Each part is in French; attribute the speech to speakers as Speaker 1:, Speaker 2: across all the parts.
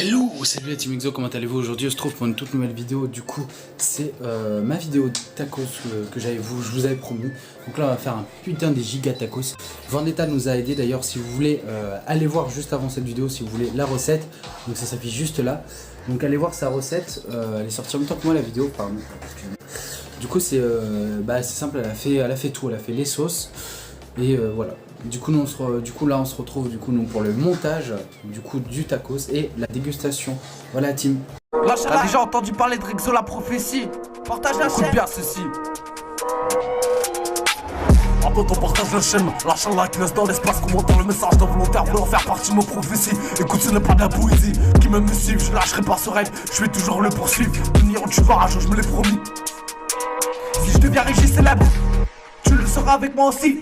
Speaker 1: Hello, salut la team Exo, comment allez-vous? Aujourd'hui on se trouve pour une toute nouvelle vidéo. Du coup c'est ma vidéo de tacos que je vous avais promis. Donc là on va faire un putain des giga tacos. Vendetta nous a aidé d'ailleurs. Si vous voulez aller voir juste avant cette vidéo, si vous voulez la recette, donc ça s'affiche juste là. Donc allez voir sa recette, elle est sortie en même temps que moi la vidéo, pardon, excusez-moi. Du coup c'est simple, elle a fait tout, elle a fait les sauces et voilà. Du coup là on se retrouve pour le montage du tacos et la dégustation. Voilà team.
Speaker 2: T'as déjà entendu parler de Rexo la prophétie? Partage la chaîne. Écoute bien ceci. Ah, quand on partage la chaîne qui laisse dans l'espace, commentant le message d'involontaire voulant faire partie de nos prophéties. Écoute, ce n'est pas de la poésie qui me suit, je lâcherai pas ce rêve, je vais toujours le poursuivre. Venir où tu vas, je me l'ai promis. Si je deviens riche et célèbre, tu le seras avec moi aussi.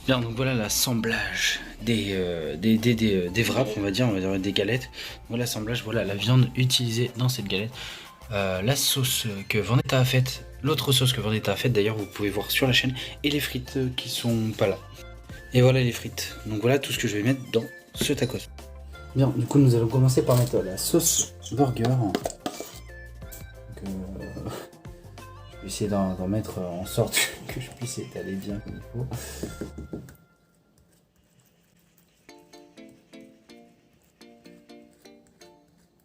Speaker 1: Bien, donc voilà l'assemblage des wraps, on va dire des galettes. Voilà l'assemblage, voilà la viande utilisée dans cette galette. La sauce que Vendetta a faite, l'autre sauce que Vendetta a faite d'ailleurs, vous pouvez voir sur la chaîne, et les frites qui sont pas là. Et voilà les frites. Donc voilà tout ce que je vais mettre dans ce tacos. Bien, du coup nous allons commencer par mettre la sauce burger. Donc, je vais essayer d'en mettre en sorte que je puisse étaler bien comme il faut.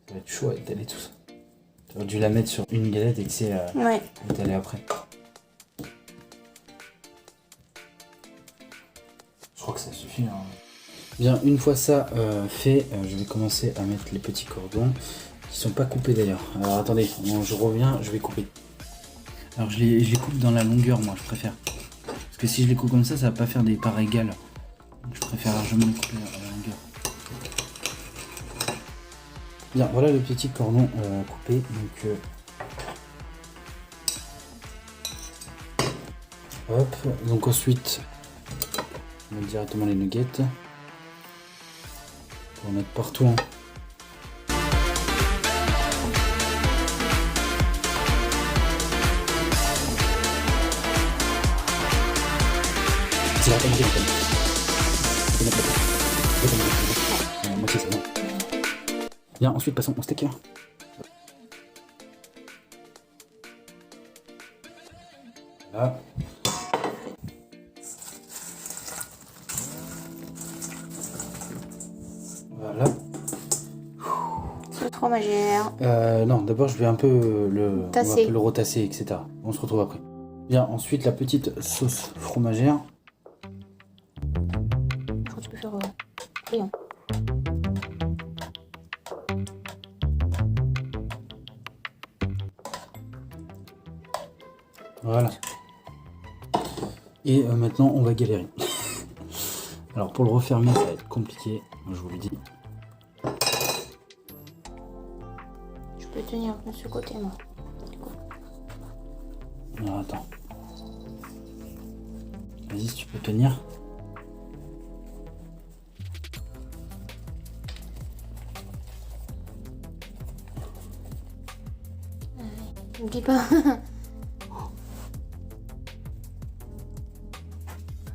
Speaker 1: Ça va être chaud à étaler tout ça. J'aurais dû la mettre sur une galette et que c'est étaler après. Je crois que ça suffit. Hein. Bien, une fois ça fait, je vais commencer à mettre les petits cordons qui sont pas coupés d'ailleurs. Alors attendez, je reviens, je vais couper. Alors je les coupe dans la longueur, moi je préfère. Parce que si je les coupe comme ça, ça va pas faire des parts égales. Donc, je préfère largement les couper à la longueur. Bien, voilà le petit cordon coupé. Donc, hop. Donc ensuite, on met directement les nuggets. On va mettre partout. Hein. C'est la moitié, c'est bon. Bien, ensuite passons au steak. Là. Voilà.
Speaker 3: Sauce fromagère.
Speaker 1: Non, d'abord je vais un peu le retasser, etc. On se retrouve après. Bien, ensuite la petite sauce fromagère.
Speaker 3: Je crois que tu peux faire crayon.
Speaker 1: Voilà. Et maintenant on va galérer. Alors pour le refermer ça va être compliqué, je vous le dis.
Speaker 3: Je peux tenir de ce côté moi.
Speaker 1: Alors attends. Vas-y si tu peux tenir.
Speaker 3: N'oublie pas.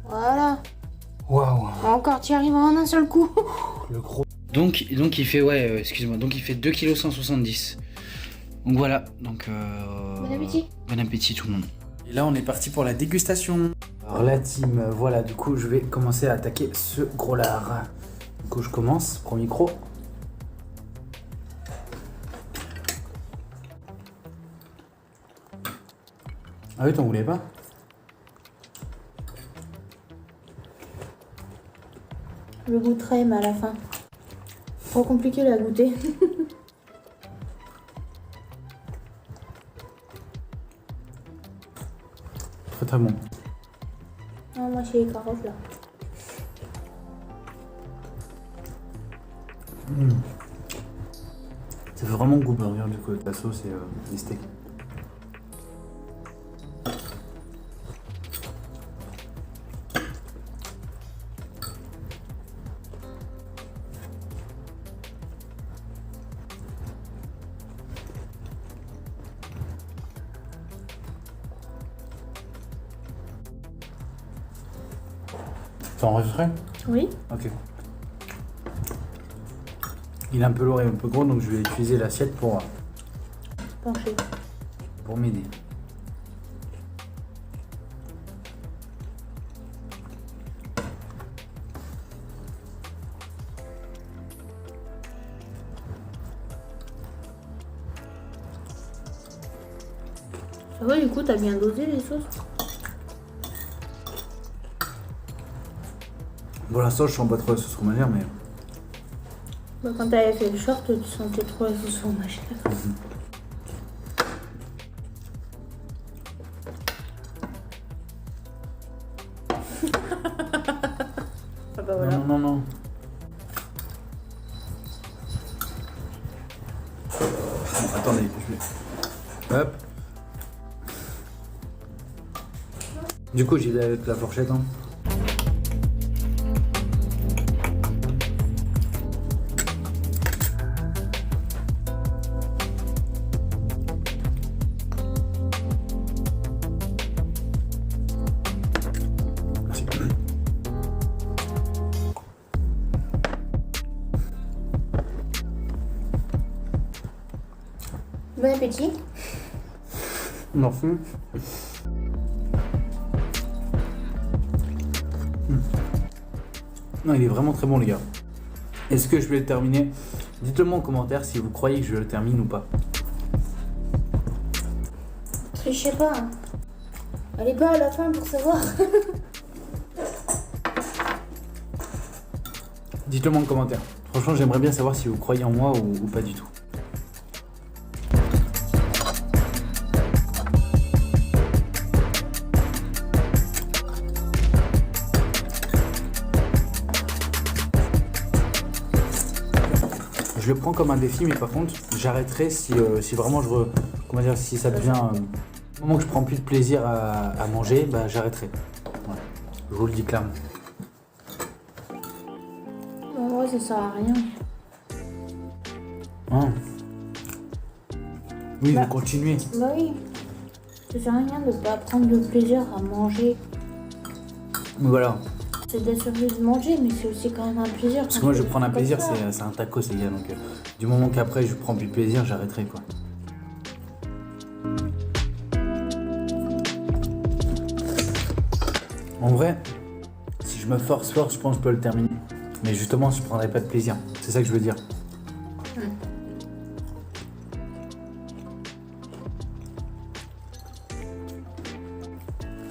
Speaker 3: Voilà.
Speaker 1: Waouh.
Speaker 3: Encore tu y arrives en un seul coup.
Speaker 1: Le gros. Donc il fait excuse-moi, donc il fait 2,170 kg. Donc voilà, donc
Speaker 3: Bon appétit.
Speaker 1: Bon appétit tout le monde. Et là on est parti pour la dégustation. Alors la team, voilà, du coup je vais commencer à attaquer ce gros lard. Du coup je commence, premier croc. Ah oui, t'en voulais pas?
Speaker 3: Je goûterai mais à la fin. Trop compliqué à goûter.
Speaker 1: Très très bon.
Speaker 3: Non, moi c'est les carottes là.
Speaker 1: Ça fait vraiment goût burger du coup avec la sauce et les steaks. Ça enregistrer?
Speaker 3: Oui.
Speaker 1: Ok. Il est un peu lourd et un peu gros, donc je vais utiliser l'assiette pour
Speaker 3: Penché.
Speaker 1: m'aider.
Speaker 3: Ça va, du coup, t'as bien dosé les sauces?
Speaker 1: Pour l'instant, je sens pas trop la sauce fromagère, mais
Speaker 3: Bah, quand t'avais fait le short, tu sentais trop la sauce fromagère. Ah bah voilà.
Speaker 1: non. Bon, attendez, je vais. Hop. Du coup, j'y vais avec la fourchette. Hein.
Speaker 3: Bon appétit.
Speaker 1: Merci. Non, il est vraiment très bon, les gars. Est-ce que je vais le terminer? Dites-le moi en commentaire si vous croyez que je le termine ou pas.
Speaker 3: Trichez pas. Hein. Allez pas à la fin pour savoir.
Speaker 1: Dites-le moi en commentaire. Franchement, j'aimerais bien savoir si vous croyez en moi ou pas du tout. Je le prends comme un défi, mais par contre, j'arrêterai si vraiment comment dire, si ça devient au moment que je prends plus de plaisir à manger, bah j'arrêterai. Voilà. Je vous le dis clairement.
Speaker 3: En vrai, ça sert à rien.
Speaker 1: Hein. Oui,
Speaker 3: Bah.
Speaker 1: vous continuez.
Speaker 3: Bah oui. Ça sert à rien de pas prendre de plaisir à manger.
Speaker 1: Voilà.
Speaker 3: C'est d'assurer de manger, mais c'est aussi quand même un plaisir.
Speaker 1: Parce que moi, je vais prendre un plaisir, c'est un tacos, les gars. Donc, du moment qu'après, je prends plus de plaisir, j'arrêterai, quoi. En vrai, si je me force fort, je pense que je peux le terminer. Mais justement, je prendrai pas de plaisir. C'est ça que je veux dire.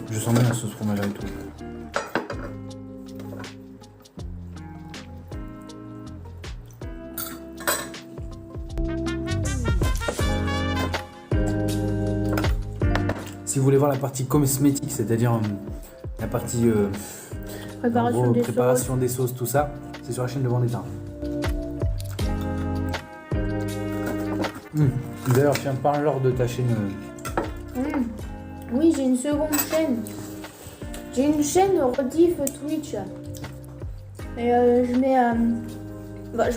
Speaker 1: Je sens bien la sauce fromage et tout. Si vous voulez voir la partie cosmétique, c'est-à-dire la partie préparation des sauces, tout ça, c'est sur la chaîne de Vendetta. D'ailleurs, tiens, parle-leur de ta chaîne.
Speaker 3: Oui, j'ai une seconde chaîne. J'ai une chaîne rediff Twitch. Et je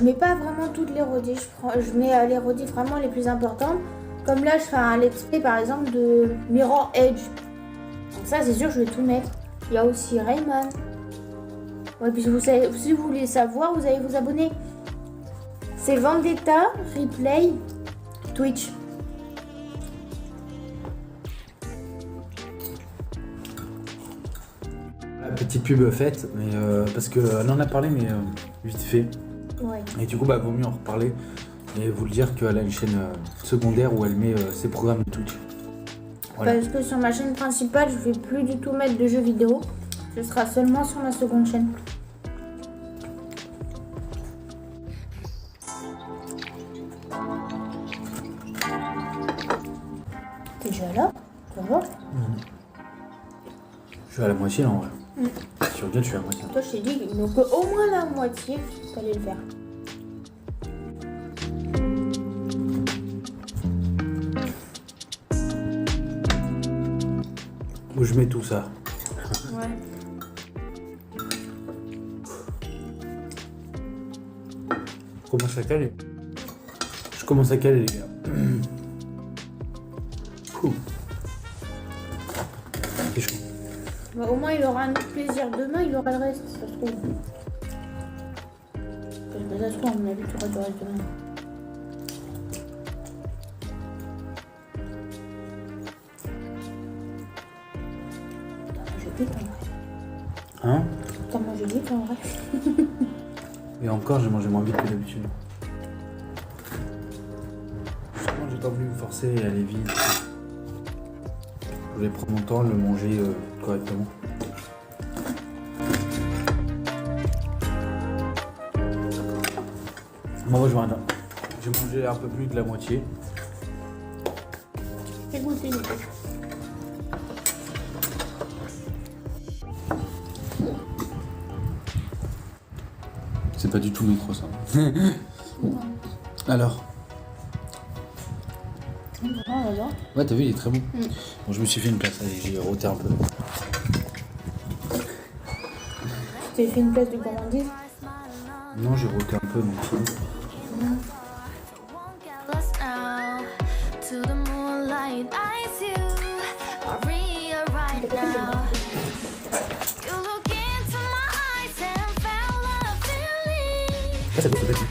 Speaker 3: mets pas vraiment toutes les rediffs. Je mets les rediffs vraiment les plus importantes. Comme là, je fais un let's play par exemple de Mirror Edge. Donc ça, c'est sûr, je vais tout mettre. Il y a aussi Rayman. Ouais, puis si vous voulez savoir, vous allez vous abonner. C'est Vendetta Replay Twitch.
Speaker 1: La petite pub faite, mais parce qu'elle en a parlé, mais vite fait.
Speaker 3: Ouais.
Speaker 1: Et du coup, bah, vaut mieux en reparler et vous le dire qu'elle a une chaîne secondaire où elle met ses programmes de Twitch. Voilà.
Speaker 3: Parce que sur ma chaîne principale, je vais plus du tout mettre de jeux vidéo. Ce sera seulement sur ma seconde chaîne. T'es déjà là? Ça va?
Speaker 1: Je suis à la moitié là en vrai. Si tu regardes, je suis à la moitié.
Speaker 3: Toi, je t'ai dit, donc au moins la moitié, il fallait le faire.
Speaker 1: Où je mets tout ça.
Speaker 3: Ouais.
Speaker 1: Je commence à caler. Je commence à caler, les gars. Ouh. C'est chaud.
Speaker 3: Bah, au moins, il aura un autre plaisir. Demain, il aura le reste, ça se trouve. Bah, ça se trouve, à mon avis, tu auras du reste demain. T'as mangé vite en vrai.
Speaker 1: Hein?
Speaker 3: T'as mangé vite en vrai.
Speaker 1: Et encore, j'ai mangé moins vite que d'habitude. Justement, j'ai pas voulu me forcer et aller vite. Je voulais prendre mon temps, le manger correctement. Moi, je vois rien. J'ai mangé un peu plus de la moitié.
Speaker 3: Fais goûter du coup.
Speaker 1: C'est pas du tout mes croissants. Alors?
Speaker 3: Ah, j'adore.
Speaker 1: Ouais, t'as vu, il est très bon. Bon, je me suis fait une place, allez, j'ai roté un peu.
Speaker 3: Tu t'es fait une place de gourmandise?
Speaker 1: Non, j'ai roté un peu, donc fini. Ah, ça goûte peut-être.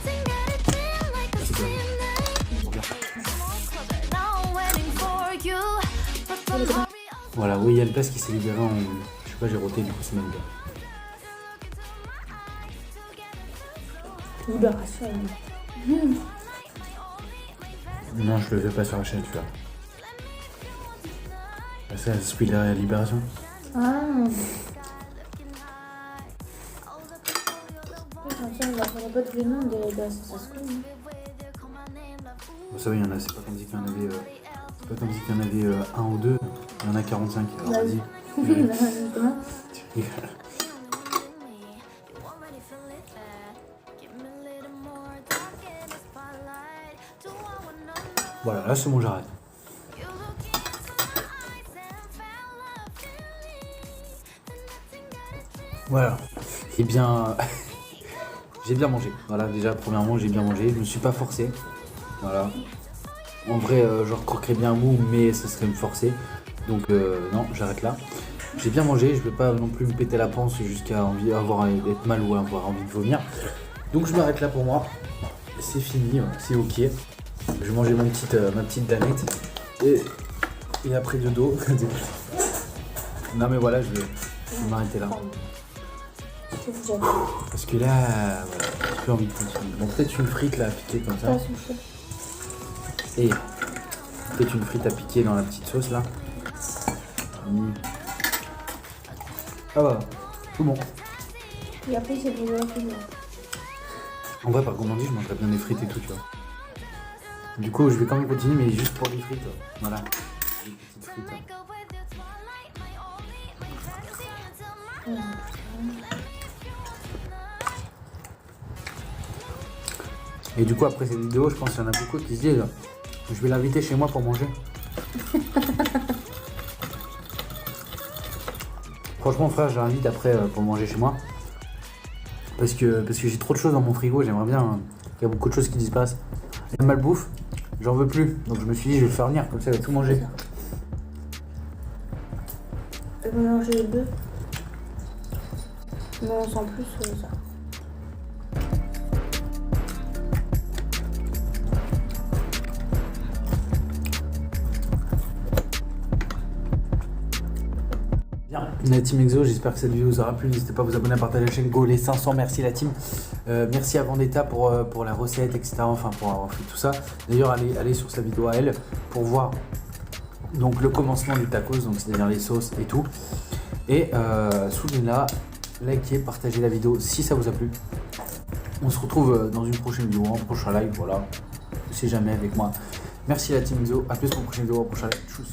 Speaker 1: Voilà, oui, il y a une place qui s'est libérée en... Je sais pas, j'ai roté, du coup, c'est même bien.
Speaker 3: Libération.
Speaker 1: Non, je le fais pas sur la chaîne, tu vois. Ça, c'est celui de la libération.
Speaker 3: Ah. On va faire pas tous les noms de la sensation.
Speaker 1: Bon, ça va, il y en a, c'est pas comme si qu'il y en avait... c'est pas comme si qu'il y en avait un ou deux. Il y en a 45, alors
Speaker 3: Bah,
Speaker 1: vas-y.
Speaker 3: Justement.
Speaker 1: Tu rigoles. Voilà, là c'est bon, j'arrête. Voilà. Eh bien, j'ai bien mangé. Voilà, déjà, premièrement, j'ai bien mangé. Je me suis pas forcé. Voilà. En vrai, je recroquerais bien un bout, mais ce serait me forcer. Donc, non, j'arrête là. J'ai bien mangé. Je vais pas non plus me péter la panse jusqu'à avoir être mal ou avoir envie de vomir. Donc, je m'arrête là pour moi. C'est fini, c'est ok. Je vais manger ma petite danette. Et après de dos. Non, mais voilà, je vais m'arrêter là. Parce que là, voilà, j'ai plus envie de continuer. Bon, peut-être une frite là à piquer comme ça. Et peut-être une frite à piquer dans la petite sauce là. Ah bah, tout bon.
Speaker 3: Et après, c'est pour la fille.
Speaker 1: En vrai, par gourmandise, je mangerais bien des frites et tout, tu vois. Du coup, je vais quand même continuer, mais juste pour les frites. Voilà. Des petites frites. Et du coup, après cette vidéo, je pense qu'il y en a beaucoup qui se disent je vais l'inviter chez moi pour manger. Franchement, frère, je l'invite après pour manger chez moi. Parce que j'ai trop de choses dans mon frigo, j'aimerais bien. Il y a beaucoup de choses qui disparaissent. Et la malbouffe, j'en veux plus. Donc je me suis dit, je vais le faire venir, comme ça, il va tout manger.
Speaker 3: Elle va manger les deux. Mais on sent plus ça.
Speaker 1: Bien, la team Exo, j'espère que cette vidéo vous aura plu. N'hésitez pas à vous abonner, à partager la chaîne. Go les 500, merci la team. Merci à Vendetta pour la recette, etc. Enfin, pour avoir fait tout ça. D'ailleurs, allez sur sa vidéo à elle pour voir donc le commencement du tacos, donc c'est-à-dire les sauces et tout. Et souvenez-la, likez, partagez la vidéo si ça vous a plu. On se retrouve dans une prochaine vidéo, un prochain live, voilà. On sait jamais avec moi. Merci la team Exo, à plus pour une prochaine vidéo, un prochain live. Tchuss.